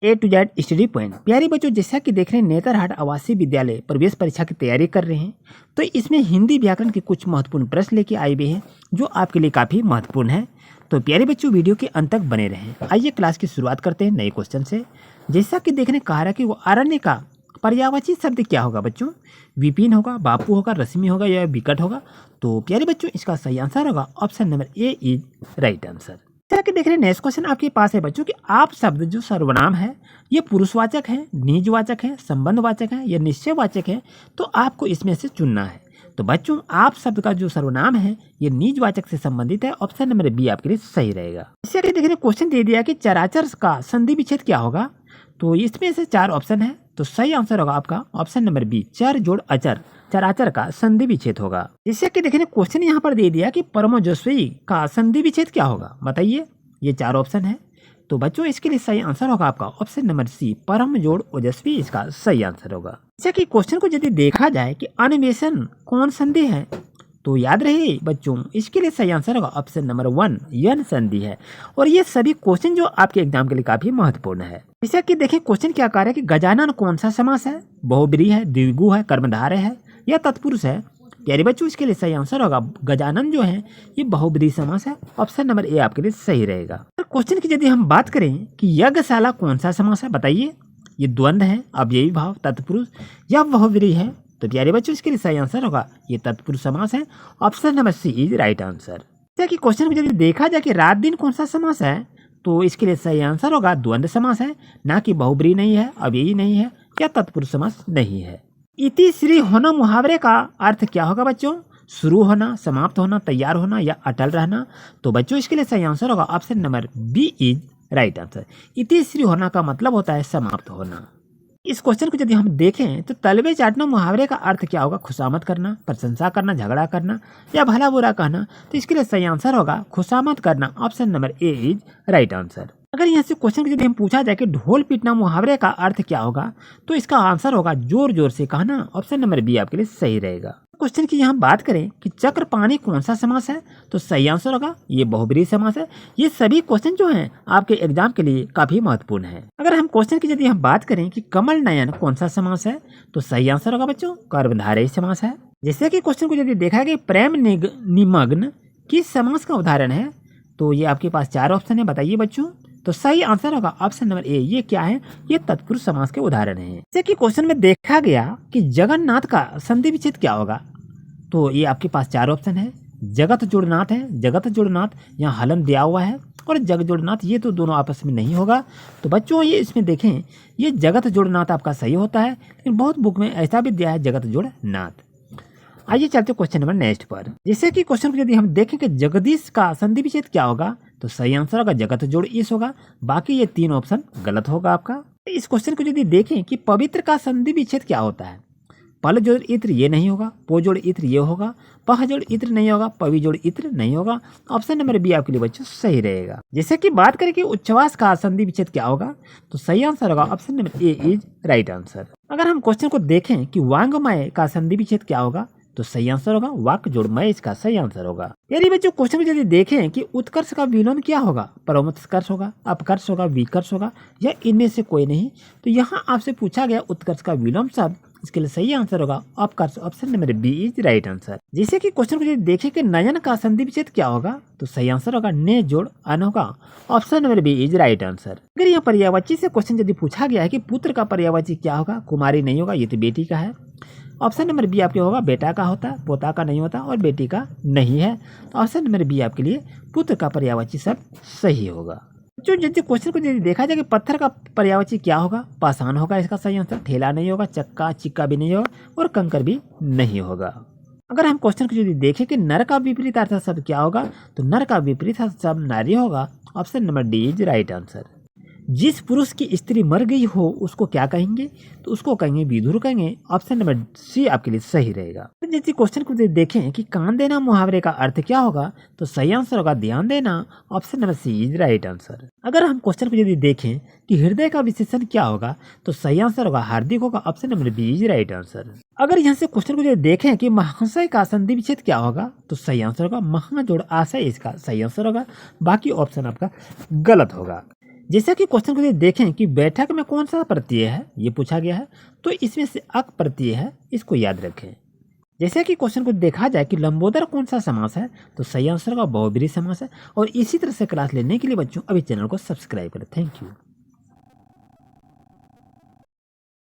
A to Z study point. प्यारे बच्चों, जैसा कि देख रहे हैं नेतरहाट आवासीय विद्यालय प्रवेश परीक्षा की तैयारी कर रहे हैं, तो इसमें हिंदी व्याकरण के कुछ महत्वपूर्ण प्रश्न लेके आए हुए हैं जो आपके लिए काफ़ी महत्वपूर्ण है। तो प्यारे बच्चों, वीडियो के अंत तक बने रहें। आइए क्लास की शुरुआत करते हैं नए क्वेश्चन से। जैसा कि देखने कहा रहा कि वो अरण्य का पर्यायवाची शब्द क्या होगा बच्चों? विपिन होगा, बापू होगा, रश्मि होगा या विकट होगा? तो प्यारे बच्चों, इसका सही आंसर होगा option number A is right answer. जैसा कि देख रहे हैं नेक्स्ट क्वेश्चन आपके पास है बच्चों कि आप शब्द जो सर्वनाम है ये पुरुषवाचक है, निजवाचक है, संबंधवाचक है या निश्चयवाचक है, तो आपको इसमें से चुनना है। तो बच्चों, आप शब्द का जो सर्वनाम है ये निजवाचक से संबंधित है, ऑप्शन नंबर बी आपके लिए सही रहेगा। इससे आगे देखिए क्वेश्चन दे दिया कि चराचर का संधि विच्छेद क्या होगा? तो इसमें से 4 ऑप्शन है, तो सही आंसर होगा आपका ऑप्शन नंबर बी, चर जोड़ अचर, चराचर का संधि विच्छेद होगा। इससे कि देखिए क्वेश्चन यहाँ पर दे दिया कि परमोजस्वी का संधि विच्छेद क्या होगा, बताइए। ये 4 ऑप्शन है, तो बच्चों इसके लिए सही आंसर होगा आपका ऑप्शन नंबर सी, परम जोड़ ओजस्वी इसका सही आंसर होगा। जैसे कि क्वेश्चन को यदि देखा जाए कि अन्वेषण कौन संधि है, तो याद रहे बच्चों इसके लिए सही आंसर होगा ऑप्शन नंबर 1, यन संधि है। और ये सभी क्वेश्चन जो आपके एग्जाम के लिए काफी महत्वपूर्ण है। जैसे कि देखिए क्वेश्चन क्या कह रहा है कि गजानन कौन सा समास है? बहुब्रीहि है, द्विगु है, कर्मधारय है या तत्पुरुष है? प्यारे बच्चों, इसके लिए सही आंसर होगा गजानन जो है ये बहुब्रीहि समास है, ऑप्शन नंबर ए आपके लिए सही रहेगा। क्वेश्चन की यदि हम बात करें कि यज्ञशाला कौन सा समास है, बताइए। ये द्वंद्व है, अव्ययी भाव, तत्पुरुष या बहुब्रीहि है? तो प्यारे बच्चों इसके लिए सही आंसर होगा ये तत्पुरुष समास है, option number C is right answer. जैसे कि क्वेश्चन में यदि देखा जाए कि रात दिन कौन सा समास है, तो इसके लिए सही आंसर होगा द्वंद्व समास है, ना कि बहुब्रीहि नहीं है, अव्ययी नहीं है या तत्पुरुष समास नहीं है। इति श्री होना मुहावरे का अर्थ क्या होगा बच्चों? शुरू होना, समाप्त होना, तैयार होना या अटल रहना? तो बच्चों इसके लिए सही आंसर होगा option number B is right answer. इति श्री होना का मतलब होता है समाप्त होना। इस क्वेश्चन को यदि हम देखें तो तलवे चाटना मुहावरे का अर्थ क्या होगा? खुशामद करना, प्रशंसा करना, झगड़ा करना या भला बुरा कहना? तो इसके लिए सही आंसर होगा खुशामद करना, option number A is right answer. अगर यहाँ से क्वेश्चन को यदि हम पूछा जाए कि ढोल पीटना मुहावरे का अर्थ क्या होगा, तो इसका आंसर होगा जोर जोर से कहना, ऑप्शन नंबर बी आपके लिए सही रहेगा। क्वेश्चन की यहाँ बात करें कि चक्रपाणी कौन सा समास है, तो सही आंसर होगा ये बहुब्रीहि समास है। ये सभी क्वेश्चन जो हैं आपके एग्जाम के लिए काफी महत्वपूर्ण है। अगर हम क्वेश्चन की यदि हम बात करें कि कमल नयन कौन सा समास है, तो सही आंसर होगा बच्चों कर्मधारय समास है। जैसे कि क्वेश्चन को यदि देखा गया प्रेम निमग्न किस समास का उदाहरण है, तो ये आपके पास 4 ऑप्शन है, बताइए बच्चों। तो सही आंसर होगा ऑप्शन नंबर ए, ये क्या है? ये तत्पुरुष समास के उदाहरण हैं। जैसे कि क्वेश्चन में देखा गया कि जगन्नाथ का संधि विच्छेद क्या होगा, तो ये आपके पास 4 ऑप्शन है। जगत जोड़नाथ है, जगत जोड़नाथ यहाँ हलन दिया हुआ है, और जग जोड़नाथ ये तो दोनों आपस में नहीं होगा। तो बच्चों ये इसमें देखें ये जगत जोड़नाथ आपका सही होता है, लेकिन बहुत बुक में ऐसा भी दिया है जगत जोड़नाथ। आइए चलते क्वेश्चन नंबर नेक्स्ट पर। जैसे कि क्वेश्चन को यदि हम देखें कि जगदीश का संधि विच्छेद क्या होगा, तो सही आंसर होगा जगत जोड़ ईश होगा। बाकी ये 3 ऑप्शन गलत होगा आपका। इस क्वेश्चन को यदि देखें कि पवित्र का संधि विच्छेद क्या होता है, पल जोड़ इत्र ये नहीं होगा, पो जोड़ इत्र ये होगा, पह जोड़ इत्र नहीं होगा, पवि जोड़ इत्र नहीं होगा, ऑप्शन नंबर बी आपके लिए बच्चों सही रहेगा। जैसे कि बात करें कि उच्छ्वास का संधि विच्छेद क्या होगा, तो सही आंसर होगा option number A is right answer. अगर हम क्वेश्चन को देखें कि वांग्मय का संधि विच्छेद क्या होगा, तो सही आंसर होगा वाक जोड़ मय, इसका सही आंसर होगा। यानी बच्चों क्वेश्चन में यदि देखें कि उत्कर्ष का विलोम क्या होगा, परमोत्कर्ष होगा, अपकर्ष होगा, विकर्ष होगा या इनमें से कोई नहीं, तो यहाँ आपसे पूछा गया उत्कर्ष का विलोम शब्द, इसके लिए सही आंसर होगा अपकर्ष, option number B is right answer. जैसे कि क्वेश्चन को यदि देखें कि नयन का संधि विच्छेद क्या होगा, तो सही आंसर होगा ने जोड़ अन होगा, option number B is right answer. अगर यहाँ पर्यायवाची से क्वेश्चन यदि पूछा गया है कि पुत्र का पर्यायवाची क्या होगा, कुमारी नहीं होगा, ये तो बेटी का है, ऑप्शन नंबर बी आपके होगा बेटा का होता है, पोता का नहीं होता और बेटी का नहीं है, तो ऑप्शन नंबर बी आपके लिए पुत्र का पर्यायवाची शब्द सही होगा। जो यदि क्वेश्चन को यदि देखा जाए कि पत्थर का पर्यायवाची क्या होगा, पाषाण होगा इसका सही आंसर, ठेला नहीं होगा, चक्का चिक्का भी नहीं होगा और कंकर भी नहीं होगा। अगर हम क्वेश्चन को यदि देखें कि नर का विपरीत अर्थ शब्द क्या होगा, तो नर का विपरीत शब्द नारी होगा, option number D is right answer. जिस पुरुष की स्त्री मर गई हो उसको क्या कहेंगे, तो उसको कहेंगे विधुर कहेंगे, ऑप्शन नंबर सी आपके लिए सही रहेगा। यदि क्वेश्चन को देखें कि कान देना मुहावरे का अर्थ क्या होगा, तो सही आंसर होगा ध्यान देना, option number C is right answer. अगर हम क्वेश्चन को यदि देखें कि हृदय का विशेषण क्या होगा, तो सही आंसर होगा हार्दिक होगा, option number B is right answer. अगर यहाँ से क्वेश्चन को यदि देखें कि महाशय का संधि विच्छेद क्या होगा, तो सही आंसर होगा महा जोड़ आशय, इसका सही आंसर होगा, बाकी ऑप्शन आपका गलत होगा। जैसा कि क्वेश्चन को देखें कि बैठक में कौन सा प्रत्यय है, ये पूछा गया है, तो इसमें से अक प्रत्यय है, इसको याद रखें। जैसे कि क्वेश्चन को देखा जाए कि लंबोदर कौन सा समास है, तो सही आंसर का बहुब्रीहि समास है। और इसी तरह से क्लास लेने के लिए बच्चों अभी चैनल को सब्सक्राइब करें। Thank you.